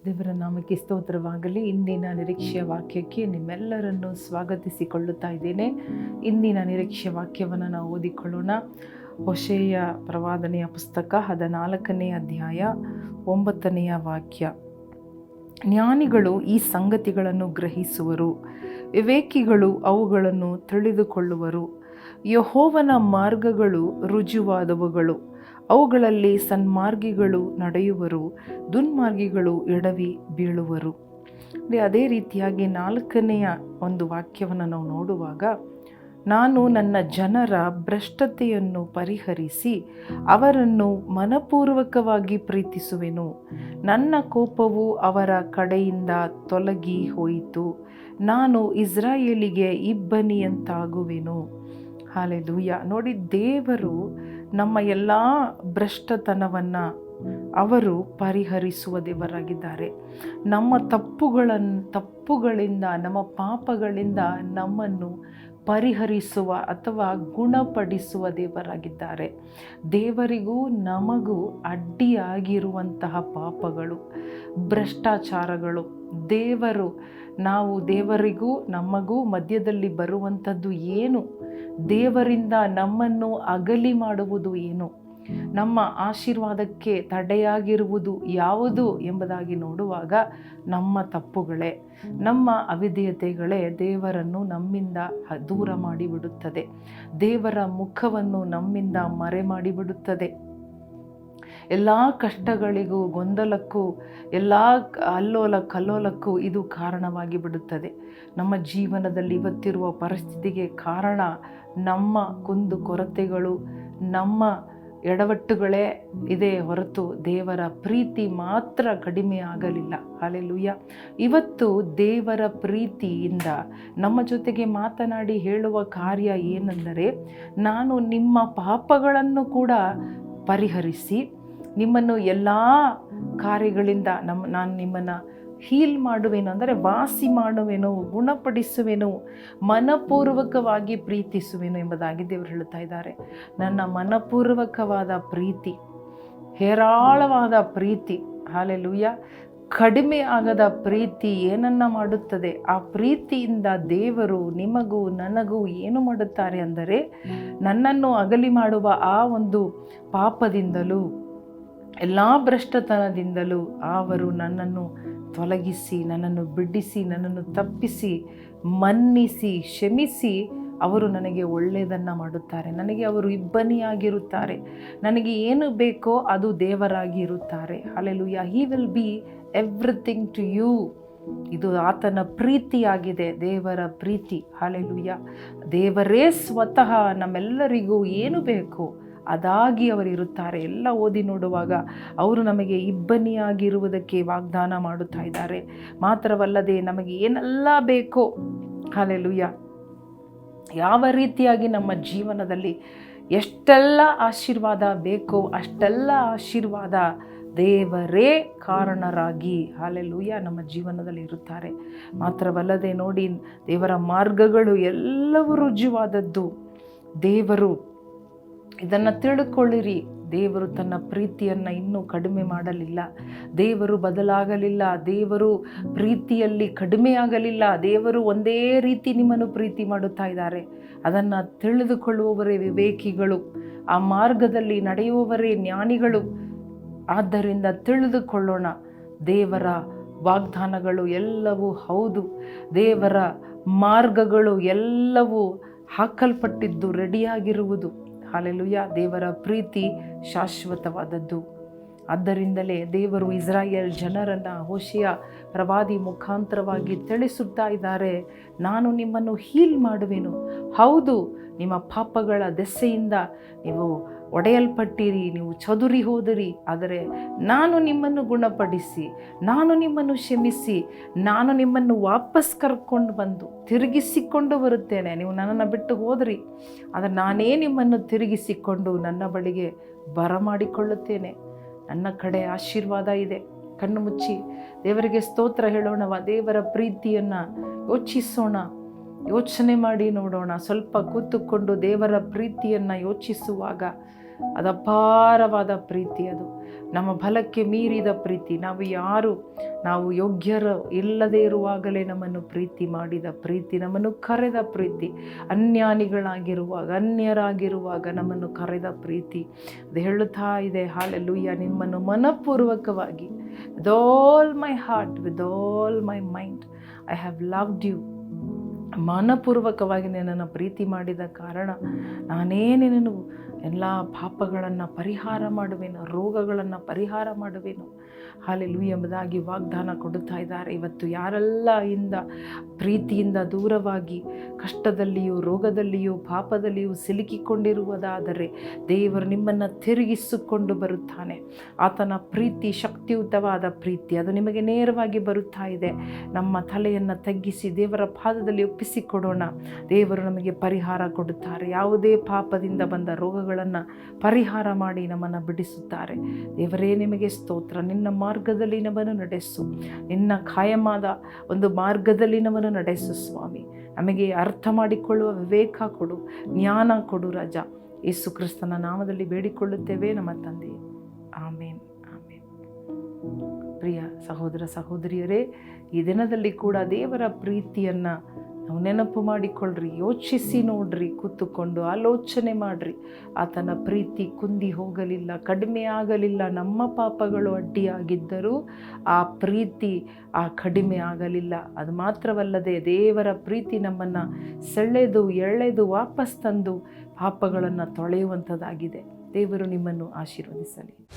ದೇವರ ನಾಮಕ್ಕೆ ಸ್ತೋತ್ರವಾಗಲಿ. ಇಂದಿನ ನಿರೀಕ್ಷೆಯ ವಾಕ್ಯಕ್ಕೆ ನಿಮ್ಮೆಲ್ಲರನ್ನು ಸ್ವಾಗತಿಸಿಕೊಳ್ಳುತ್ತಾ ಇದ್ದೇನೆ. ಇಂದಿನ ನಿರೀಕ್ಷೆಯ ವಾಕ್ಯವನ್ನು ನಾವು ಓದಿಕೊಳ್ಳೋಣ. ಹೋಶೇಯ ಪ್ರವಾದನೆಯ ಪುಸ್ತಕ 14ನೇ ಅಧ್ಯಾಯ 9ನೇ ವಾಕ್ಯ. ಜ್ಞಾನಿಗಳು ಈ ಸಂಗತಿಗಳನ್ನು ಗ್ರಹಿಸುವರು, ವಿವೇಕಿಗಳು ಅವುಗಳನ್ನು ತಿಳಿದುಕೊಳ್ಳುವರು. ಯೆಹೋವನ ಮಾರ್ಗಗಳು ರುಜುವಾದವುಗಳು, ಅವುಗಳಲ್ಲಿ ಸನ್ಮಾರ್ಗಿಗಳು ನಡೆಯುವರು, ದುರ್ಮಾರ್ಗಿಗಳು ಎಡವಿ ಬೀಳುವರು. ಅದೇ ರೀತಿಯಾಗಿ 4ನೆಯ ಒಂದು ವಾಕ್ಯವನ್ನು ನಾವು ನೋಡುವಾಗ, ನಾನು ನನ್ನ ಜನರ ಭ್ರಷ್ಟತೆಯನ್ನು ಪರಿಹರಿಸಿ ಅವರನ್ನು ಮನಪೂರ್ವಕವಾಗಿ ಪ್ರೀತಿಸುವೆನು. ನನ್ನ ಕೋಪವು ಅವರ ಕಡೆಯಿಂದ ತೊಲಗಿ ಹೋಯಿತು. ನಾನು ಇಸ್ರಾಯೇಲಿಗೆ ಇಬ್ಬನಿಯಂತಾಗುವೆನು. ಹಲ್ಲೆಲೂಯಾ. ನೋಡಿ, ದೇವರು ನಮ್ಮ ಎಲ್ಲ ಭ್ರಷ್ಟತನವನ್ನು ಅವರು ಪರಿಹರಿಸುವ ದೇವರಾಗಿದ್ದಾರೆ. ನಮ್ಮ ತಪ್ಪುಗಳಿಂದ, ನಮ್ಮ ಪಾಪಗಳಿಂದ ನಮ್ಮನ್ನು ಪರಿಹರಿಸುವ ಅಥವಾ ಗುಣಪಡಿಸುವ ದೇವರಾಗಿದ್ದಾರೆ. ದೇವರಿಗೂ ನಮಗೂ ಅಡ್ಡಿಯಾಗಿರುವಂತಹ ಪಾಪಗಳು, ಭ್ರಷ್ಟಾಚಾರಗಳು, ನಾವು ದೇವರಿಗೂ ನಮಗೂ ಮಧ್ಯದಲ್ಲಿ ಬರುವಂಥದ್ದು ಏನು, ದೇವರಿಂದ ನಮ್ಮನ್ನು ಅಗಲಿ ಮಾಡುವುದು ಏನು, ನಮ್ಮ ಆಶೀರ್ವಾದಕ್ಕೆ ತಡೆಯಾಗಿರುವುದು ಯಾವುದು ಎಂಬುದಾಗಿ ನೋಡುವಾಗ ನಮ್ಮ ತಪ್ಪುಗಳೇ, ನಮ್ಮ ಅವಿಧೇಯತೆಗಳೇ ದೇವರನ್ನು ನಮ್ಮಿಂದ ದೂರ ಮಾಡಿಬಿಡುತ್ತದೆ. ದೇವರ ಮುಖವನ್ನು ನಮ್ಮಿಂದ ಮರೆ ಮಾಡಿಬಿಡುತ್ತದೆ. ಎಲ್ಲ ಕಷ್ಟಗಳಿಗೂ, ಗೊಂದಲಕ್ಕೂ, ಎಲ್ಲ ಅಲ್ಲೋಲ ಕಲ್ಲೋಲಕ್ಕೂ ಇದು ಕಾರಣವಾಗಿ ಬಿಡುತ್ತದೆ. ನಮ್ಮ ಜೀವನದಲ್ಲಿ ಇವತ್ತಿರುವ ಪರಿಸ್ಥಿತಿಗೆ ಕಾರಣ ನಮ್ಮ ಕುಂದು ಕೊರತೆಗಳು, ನಮ್ಮ ಎಡವಟ್ಟುಗಳೇ ಇದೆ ಹೊರತು ದೇವರ ಪ್ರೀತಿ ಮಾತ್ರ ಕಡಿಮೆ ಆಗಲಿಲ್ಲ. ಹಲ್ಲೆಲೂಯಾ. ಇವತ್ತು ದೇವರ ಪ್ರೀತಿಯಿಂದ ನಮ್ಮ ಜೊತೆಗೆ ಮಾತನಾಡಿ ಹೇಳುವ ಕಾರ್ಯ ಏನೆಂದರೆ, ನಾನು ನಿಮ್ಮ ಪಾಪಗಳನ್ನು ಕೂಡ ಪರಿಹರಿಸಿ ನಿಮ್ಮನ್ನು ಎಲ್ಲ ಕಾರ್ಯಗಳಿಂದ ನಾನು ನಿಮ್ಮನ್ನು ಹೀಲ್ ಮಾಡುವೆನು, ಅಂದರೆ ವಾಸಿ ಮಾಡುವೆನು, ಗುಣಪಡಿಸುವೆನು, ಮನಪೂರ್ವಕವಾಗಿ ಪ್ರೀತಿಸುವೆನು ಎಂಬುದಾಗಿ ದೇವರು ಹೇಳುತ್ತಾ ಇದ್ದಾರೆ. ನನ್ನ ಮನಪೂರ್ವಕವಾದ ಪ್ರೀತಿ, ಹೇರಾಳವಾದ ಪ್ರೀತಿ, ಹಲ್ಲೆಲೂಯಾ, ಕಡಿಮೆ ಆಗದ ಪ್ರೀತಿ ಏನನ್ನ ಮಾಡುತ್ತದೆ? ಆ ಪ್ರೀತಿಯಿಂದ ದೇವರು ನಿಮಗೂ ನನಗೂ ಏನು ಮಾಡುತ್ತಾರೆ ಅಂದರೆ, ನನ್ನನ್ನು ಅಗಲಿ ಮಾಡುವ ಆ ಒಂದು ಪಾಪದಿಂದಲೂ ಎಲ್ಲ ಭ್ರಷ್ಟತನದಿಂದಲೂ ಅವರು ನನ್ನನ್ನು ತೊಲಗಿಸಿ, ನನ್ನನ್ನು ಬಿಡಿಸಿ, ನನ್ನನ್ನು ತಪ್ಪಿಸಿ, ಮನ್ನಿಸಿ, ಕ್ಷಮಿಸಿ ಅವರು ನನಗೆ ಒಳ್ಳೆಯದನ್ನು ಮಾಡುತ್ತಾರೆ. ನನಗೆ ಅವರು ಇಬ್ಬನಿಯಾಗಿರುತ್ತಾರೆ. ನನಗೆ ಏನು ಬೇಕೋ ಅದು ದೇವರಾಗಿ ಇರುತ್ತಾರೆ. Hallelujah. He will be everything to you. ಇದು ಆತನ ಪ್ರೀತಿಯಾಗಿದೆ, ದೇವರ ಪ್ರೀತಿ. ಹಲ್ಲೆಲೂಯಾ. ದೇವರೇ ಸ್ವತಃ ನಮ್ಮೆಲ್ಲರಿಗೂ ಏನು ಬೇಕೋ ಅದಾಗಿ ಅವರು ಇರುತ್ತಾರೆ. ಎಲ್ಲ ಓದಿ ನೋಡುವಾಗ ಅವರು ನಮಗೆ ಇಬ್ಬನಿಯಾಗಿರುವುದಕ್ಕೆ ವಾಗ್ದಾನ ಮಾಡುತ್ತಾ ಇದ್ದಾರೆ. ಮಾತ್ರವಲ್ಲದೆ ನಮಗೆ ಏನೆಲ್ಲ ಬೇಕೋ, ಹಲ್ಲೆಲೂಯಾ, ಯಾವ ರೀತಿಯಾಗಿ ನಮ್ಮ ಜೀವನದಲ್ಲಿ ಎಷ್ಟೆಲ್ಲ ಆಶೀರ್ವಾದ ಬೇಕೋ ಅಷ್ಟೆಲ್ಲ ಆಶೀರ್ವಾದ ದೇವರೇ ಕಾರಣರಾಗಿ, ಹಲ್ಲೆಲೂಯಾ, ನಮ್ಮ ಜೀವನದಲ್ಲಿ ಇರುತ್ತಾರೆ. ಮಾತ್ರವಲ್ಲದೆ ನೋಡಿ, ದೇವರ ಮಾರ್ಗಗಳು ಎಲ್ಲವೂ ರುಜುವಾದದ್ದು. ದೇವರು ಇದನ್ನು ತಿಳ್ಕೊಳ್ಳಿರಿ, ದೇವರು ತನ್ನ ಪ್ರೀತಿಯನ್ನು ಇನ್ನೂ ಕಡಿಮೆ ಮಾಡಲಿಲ್ಲ. ದೇವರು ಬದಲಾಗಲಿಲ್ಲ. ದೇವರು ಪ್ರೀತಿಯಲ್ಲಿ ಕಡಿಮೆ ಆಗಲಿಲ್ಲ. ದೇವರು ಒಂದೇ ರೀತಿ ನಿಮ್ಮನ್ನು ಪ್ರೀತಿ ಮಾಡುತ್ತಾ ಇದ್ದಾರೆ. ಅದನ್ನು ತಿಳಿದುಕೊಳ್ಳುವವರೇ ವಿವೇಕಿಗಳು, ಆ ಮಾರ್ಗದಲ್ಲಿ ನಡೆಯುವವರೇ ಜ್ಞಾನಿಗಳು. ಆದ್ದರಿಂದ ತಿಳಿದುಕೊಳ್ಳೋಣ, ದೇವರ ವಾಗ್ದಾನಗಳು ಎಲ್ಲವೂ ಹೌದು. ದೇವರ ಮಾರ್ಗಗಳು ಎಲ್ಲವೂ ಹಾಕಲ್ಪಟ್ಟಿದ್ದು, ರೆಡಿಯಾಗಿರುವುದು. ಹಲ್ಲೆಲೂಯಾ. ದೇವರ ಪ್ರೀತಿ ಶಾಶ್ವತವಾದದ್ದು. ಆದ್ದರಿಂದಲೇ ದೇವರು ಇಸ್ರಾಯೇಲ್ ಜನರನ್ನು ಹೋಶೇಯ ಪ್ರವಾದಿ ಮುಖಾಂತರವಾಗಿ ತಿಳಿಸುತ್ತಾ ಇದ್ದಾರೆ, ನಾನು ನಿಮ್ಮನ್ನು ಹೀಲ್ ಮಾಡುವೆನು. ಹೌದು, ನಿಮ್ಮ ಪಾಪಗಳ ದೆಸೆಯಿಂದ ನೀವು ಒಡೆಯಲ್ಪಟ್ಟಿರಿ, ನೀವು ಚದುರಿ ಹೋದಿರಿ, ಆದರೆ ನಾನು ನಿಮ್ಮನ್ನು ಗುಣಪಡಿಸಿ, ನಾನು ನಿಮ್ಮನ್ನು ಕ್ಷಮಿಸಿ, ನಾನು ನಿಮ್ಮನ್ನು ವಾಪಸ್ ಕರ್ಕೊಂಡು ಬಂದು ತಿರುಗಿಸಿಕೊಂಡು ಬರುತ್ತೇನೆ. ನೀವು ನನ್ನನ್ನು ಬಿಟ್ಟು ಹೋದ್ರಿ, ಆದರೆ ನಾನೇ ನಿಮ್ಮನ್ನು ತಿರುಗಿಸಿಕೊಂಡು ನನ್ನ ಬಳಿಗೆ ಬರಮಾಡಿಕೊಳ್ಳುತ್ತೇನೆ. ನನ್ನ ಕಡೆ ಆಶೀರ್ವಾದ ಇದೆ. ಕಣ್ಣು ಮುಚ್ಚಿ ದೇವರಿಗೆ ಸ್ತೋತ್ರ ಹೇಳೋಣವ. ದೇವರ ಪ್ರೀತಿಯನ್ನು ಯೋಚಿಸೋಣ, ಯೋಚನೆ ಮಾಡಿ ನೋಡೋಣ. ಸ್ವಲ್ಪ ಕೂತುಕೊಂಡು ದೇವರ ಪ್ರೀತಿಯನ್ನು ಯೋಚಿಸುವಾಗ ಅದು ಅಪಾರವಾದ ಪ್ರೀತಿ. ಅದು ನಮ್ಮ ಬಲಕ್ಕೆ ಮೀರಿದ ಪ್ರೀತಿ. ನಾವು ಯೋಗ್ಯರು ಇಲ್ಲದೇ ಇರುವಾಗಲೇ ನಮ್ಮನ್ನು ಪ್ರೀತಿ ಮಾಡಿದ ಪ್ರೀತಿ, ನಮ್ಮನ್ನು ಕರೆದ ಪ್ರೀತಿ, ಅನ್ಯರಾಗಿರುವಾಗ ನಮ್ಮನ್ನು ಕರೆದ ಪ್ರೀತಿ. ಅದು ಹೇಳುತ್ತಾ ಇದೆ, ಹಾಲೆಲೂಯ, ನಿಮ್ಮನ್ನು ಮನಪೂರ್ವಕವಾಗಿ with all my heart, with all my mind, I have loved you. ಮನಪೂರ್ವಕವಾಗಿ ನನ್ನನ್ನು ಪ್ರೀತಿ ಮಾಡಿದ ಕಾರಣ ನಾನೇ ನಿನ್ನನ್ನು ಎಲ್ಲ ಪಾಪಗಳನ್ನು ಪರಿಹಾರ ಮಾಡುವೆನು, ರೋಗಗಳನ್ನು ಪರಿಹಾರ ಮಾಡುವೆನು. ಹಾಲೆಲೂಯ ಎಂಬುದಾಗಿ ವಾಗ್ದಾನ ಕೊಡುತ್ತಾ ಇದ್ದಾರೆ. ಇವತ್ತು ಯಾರೆಲ್ಲ ಪ್ರೀತಿಯಿಂದ ದೂರವಾಗಿ ಕಷ್ಟದಲ್ಲಿಯೂ ರೋಗದಲ್ಲಿಯೂ ಪಾಪದಲ್ಲಿಯೂ ಸಿಲುಕಿಕೊಂಡಿರುವುದಾದರೆ ದೇವರು ನಿಮ್ಮನ್ನು ತಿರುಗಿಸಿಕೊಂಡು ಬರುತ್ತಾನೆ. ಆತನ ಪ್ರೀತಿ ಶಕ್ತಿಯುತವಾದ ಪ್ರೀತಿ, ಅದು ನಿಮಗೆ ನೇರವಾಗಿ ಬರುತ್ತಾ ಇದೆ. ನಮ್ಮ ತಲೆಯನ್ನು ತಗ್ಗಿಸಿ ದೇವರ ಪಾದದಲ್ಲಿ ಒಪ್ಪಿಸಿಕೊಡೋಣ. ದೇವರು ನಮಗೆ ಪರಿಹಾರ ಕೊಡುತ್ತಾರೆ. ಯಾವುದೇ ಪಾಪದಿಂದ ಬಂದ ರೋಗಗಳನ್ನು ಪರಿಹಾರ ಮಾಡಿ ನಮ್ಮನ್ನು ಬಿಡಿಸುತ್ತಾರೆ. ದೇವರೇ ನಿಮಗೆ ಸ್ತೋತ್ರ. ನಿನ್ನ ಮಾರ್ಗದಲ್ಲಿ ನಮ್ಮನ್ನು ನಡೆಸು, ನಿನ್ನ ಕಾಯಮಾದ ಒಂದು ಮಾರ್ಗದಲ್ಲಿ ನಮ್ಮನ್ನು ನಡೆಸು ಸ್ವಾಮಿ. ನಮಗೆ ಅರ್ಥ ಮಾಡಿಕೊಳ್ಳುವ ವಿವೇಕ ಕೊಡು, ಜ್ಞಾನ ಕೊಡು ರಾಜ. ಯೇಸು ಕ್ರಿಸ್ತನ ನಾಮದಲ್ಲಿ ಬೇಡಿಕೊಳ್ಳುತ್ತೇವೆ ನಮ್ಮ ತಂದೆ, ಆಮೇನ್, ಆಮೇನ್. ಪ್ರಿಯ ಸಹೋದರ ಸಹೋದರಿಯರೇ, ಈ ದಿನದಲ್ಲಿ ಕೂಡ ದೇವರ ಪ್ರೀತಿಯನ್ನು ನಾವು ನೆನಪು ಮಾಡಿಕೊಳ್ಳ್ರಿ, ಯೋಚಿಸಿ ನೋಡ್ರಿ, ಕೂತುಕೊಂಡು ಆಲೋಚನೆ ಮಾಡಿರಿ. ಆತನ ಪ್ರೀತಿ ಕುಂದಿ ಹೋಗಲಿಲ್ಲ, ಕಡಿಮೆ ಆಗಲಿಲ್ಲ. ನಮ್ಮ ಪಾಪಗಳು ಅಡ್ಡಿಯಾಗಿದ್ದರೂ ಆ ಪ್ರೀತಿ ಕಡಿಮೆ ಆಗಲಿಲ್ಲ. ಅದು ಮಾತ್ರವಲ್ಲದೆ ದೇವರ ಪ್ರೀತಿ ನಮ್ಮನ್ನು ಎಳೆದು ವಾಪಸ್ ತಂದು ಪಾಪಗಳನ್ನು ತೊಳೆಯುವಂಥದ್ದಾಗಿದೆ. ದೇವರು ನಿಮ್ಮನ್ನು ಆಶೀರ್ವದಿಸಲಿ.